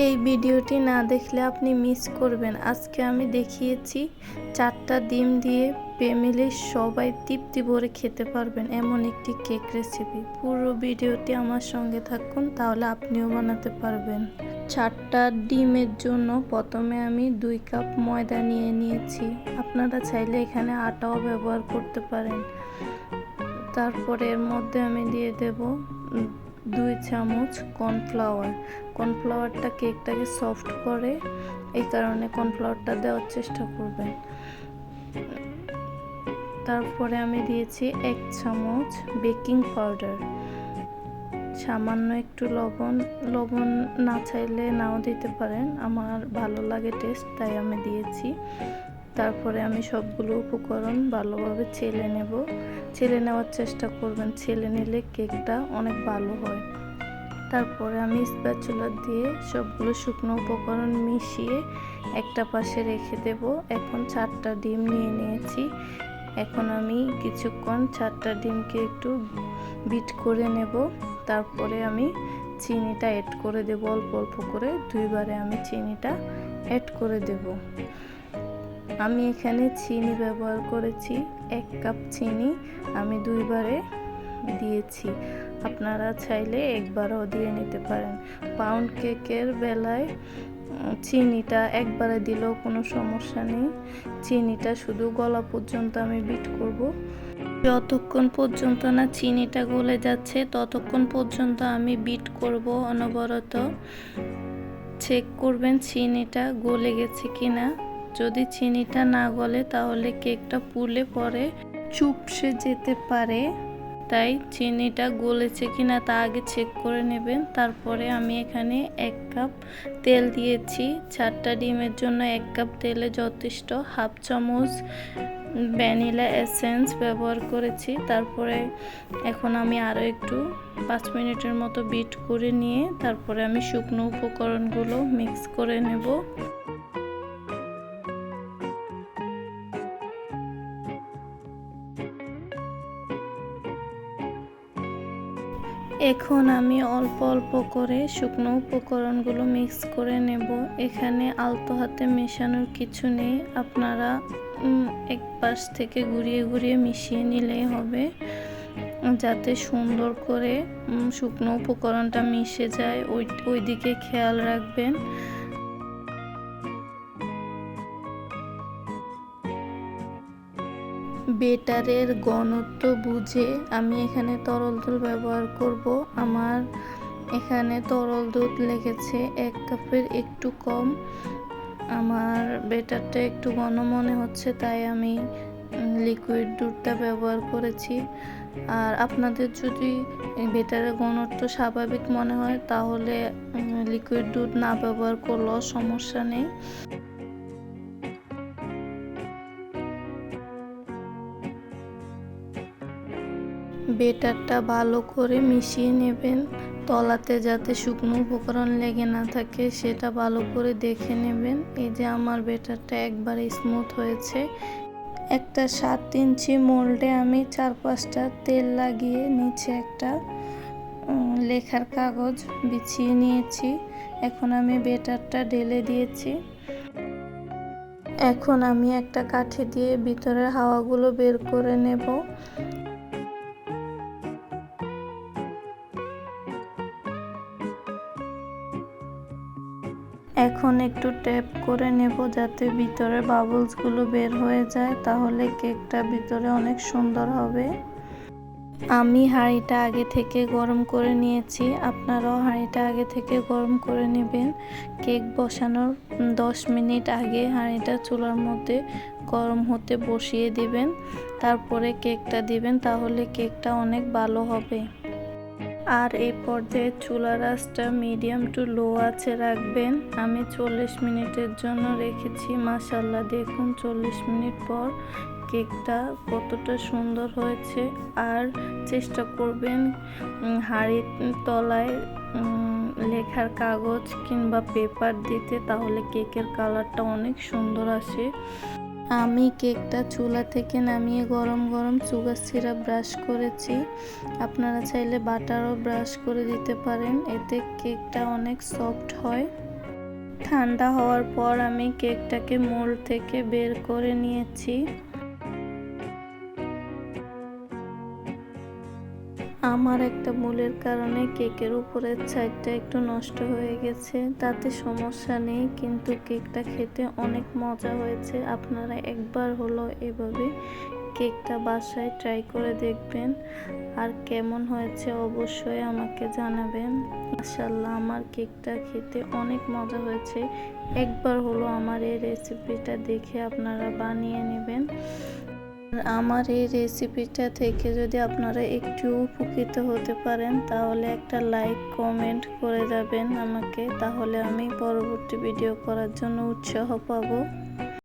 এই ভিডিওটি না দেখলে আপনি মিস করবেন। আজকে আমি দেখিয়েছি 4টা ডিম দিয়ে ফ্যামিলির সবাই তৃপ্তি ভরে খেতে পারবেন এমন একটি কেক রেসিপি। পুরো ভিডিওটি আমার সঙ্গে থাকুন, তাহলে আপনিও বানাতে পারবেন। 4টা ডিমের জন্য প্রথমে আমি 2 কাপ ময়দা নিয়েছি। আপনারা চাইলে এখানে আটাও ব্যবহার করতে পারেন। তারপরে এর মধ্যে আমি দিয়ে দেব 2 চামচ কর্নফ্লাওয়ারটা কেকটাকে সফট করে, এই কারণে কর্নফ্লাওয়ারটা দেওয়ার চেষ্টা করবেন। তারপরে আমি দিয়েছি 1 চামচ বেকিং পাউডার, সামান্য একটু লবণ না চাইলে নাও দিতে পারেন, আমার ভালো লাগে টেস্ট তাই আমি দিয়েছি। তারপরে আমি সবগুলো উপকরণ ভালোভাবে ছেলে নেওয়ার চেষ্টা করবেন, ছেলে নিলে কেকটা অনেক ভালো হয়। তারপরে আমি স্প্যাচুলা দিয়ে সবগুলো শুকনো উপকরণ মিশিয়ে একটা পাশে রেখে দেব। এখন 4টা ডিম নিয়েছি। এখন আমি কিছুক্ষণ 4টা ডিমকে একটু বিট করে নেব। তারপরে আমি চিনিটা অ্যাড করে দেব, অল্প অল্প করে 2 বারে আমি চিনিটা অ্যাড করে দেব। আমি এখানে চিনি ব্যবহার করেছি 1 কাপ চিনি আমি 2 বারে দিয়েছি। আপনারা চাইলে একবারও দিয়ে নিতে পারেন। পাউন্ড কেকের বেলায় চিনিটা একবারে দিলেও কোনো সমস্যা নেই। চিনিটা শুধু গলা পর্যন্ত আমি বিট করব। যতক্ষণ পর্যন্ত না চিনিটা গলে যাচ্ছে ততক্ষণ পর্যন্ত আমি বিট করব অনবরত। চেক করবেন চিনিটা গলে গেছে কিনা। যদি চিনিটা না গলে তাহলে কেকটা পুড়লে পরে চুপসে যেতে পারে, তাই চিনিটা গলেছে কিনা তা আগে চেক করে নেবেন। তারপরে আমি এখানে 1 কাপ তেল দিয়েছি। 4টা ডিমের জন্য 1 কাপ তেলে যথেষ্ট। 1/2 চামচ ভ্যানিলা এসেন্স ব্যবহার করেছি। তারপরে এখন আমি আরও একটু 5 মিনিটের মতো বিট করে নিয়ে তারপরে আমি শুকনো উপকরণগুলো মিক্স করে নেব। এখন আমি অল্প অল্প করে শুকনো উপকরণগুলো মিক্স করে নেব। এখানে আলতো হাতে মেশানোর কিছু নেই, আপনারা এক পাশ থেকে ঘুরিয়ে মিশিয়ে নিলেই হবে, যাতে সুন্দর করে শুকনো উপকরণটা মিশে যায় ওই দিকে খেয়াল রাখবেন। বেটারের ঘনত্ব বুঝে আমি এখানে তরল দুধ ব্যবহার করব। আমার এখানে তরল দুধ লেগেছে 1 কাপের একটু কম। আমার বেটারটা একটু ঘন মনে হচ্ছে তাই আমি লিকুইড দুধটা ব্যবহার করেছি। আর আপনাদের যদি বেটারের ঘনত্ব স্বাভাবিক মনে হয় তাহলে লিকুইড দুধ না ব্যবহার করলেও সমস্যা নেই। বেটারটা ভালো করে মিশিয়ে নেবেন, তলাতে যাতে শুকনো উপকরণ লেগে না থাকে সেটা ভালো করে দেখে নেবেন। এই যে আমার বেটারটা একবারে স্মুথ হয়েছে। একটা 7 ইঞ্চি মোল্ডে আমি 4-5টা তেল লাগিয়ে নিচে একটা লেখার কাগজ বিছিয়ে নিয়েছি। এখন আমি বেটারটা ঢেলে দিয়েছি। এখন আমি একটা কাঠি দিয়ে ভিতরের হাওয়াগুলো বের করে নেব। এখন একটু ট্যাপ করে নেব যাতে ভিতরে বাবলসগুলো বের হয়ে যায়, তাহলে কেকটা ভিতরে অনেক সুন্দর হবে। আমি হাঁড়িটা আগে থেকে গরম করে নিয়েছি, আপনারাও হাঁড়িটা আগে থেকে গরম করে নেবেন। কেক বসানোর 10 মিনিট আগে হাঁড়িটা চুলার মধ্যে গরম হতে বসিয়ে দিবেন। তারপরে কেকটা দিবেন, তাহলে কেকটা অনেক ভালো হবে। আর এই পর্যায়ে চুলার আঁচটা মিডিয়াম টু লো আঁচে রাখবেন। আমি 40 মিনিটের জন্য রেখেছি। মাশাআল্লাহ, দেখুন 40 মিনিট পর কেকটা কতটা সুন্দর হয়েছে। আর চেষ্টা করবেন হাঁড়ির তলায় লেখার কাগজ কিংবা পেপার দিতে, তাহলে কেকের কালারটা অনেক সুন্দর আসে। আমি কেকটা চুলা থেকে নামিয়ে গরম সুগার সিরাপ ব্রাশ করেছি। আপনারা চাইলে বাটারও ব্রাশ করে দিতে পারেন, এতে কেকটা অনেক সফট হয়। ঠান্ডা হওয়ার পর আমি কেকটাকে মোল্ড থেকে বের করে নিয়েছি। আমার একটা ভুলের কারণে কেকের উপরের সাইডটা একটু নষ্ট হয়ে গেছে, তাতে সমস্যা নেই, কিন্তু কেকটা খেতে অনেক মজা হয়েছে। আপনারা একবার হলো এভাবে কেকটা বাসায় ট্রাই করে দেখবেন, আর কেমন হয়েছে অবশ্যই আমাকে জানাবেন। মাশাআল্লাহ, আমার কেকটা খেতে অনেক মজা হয়েছে। একবার হলো আমার এই রেসিপিটা দেখে আপনারা বানিয়ে নেবেন। আমার এই রেসিপিটা থেকে যদি আপনারা একটু উপকৃত হতে পারেন তাহলে একটা লাইক কমেন্ট করে যাবেন আমাকে, তাহলে আমি পরবর্তী ভিডিও করার জন্য উৎসাহ পাবো।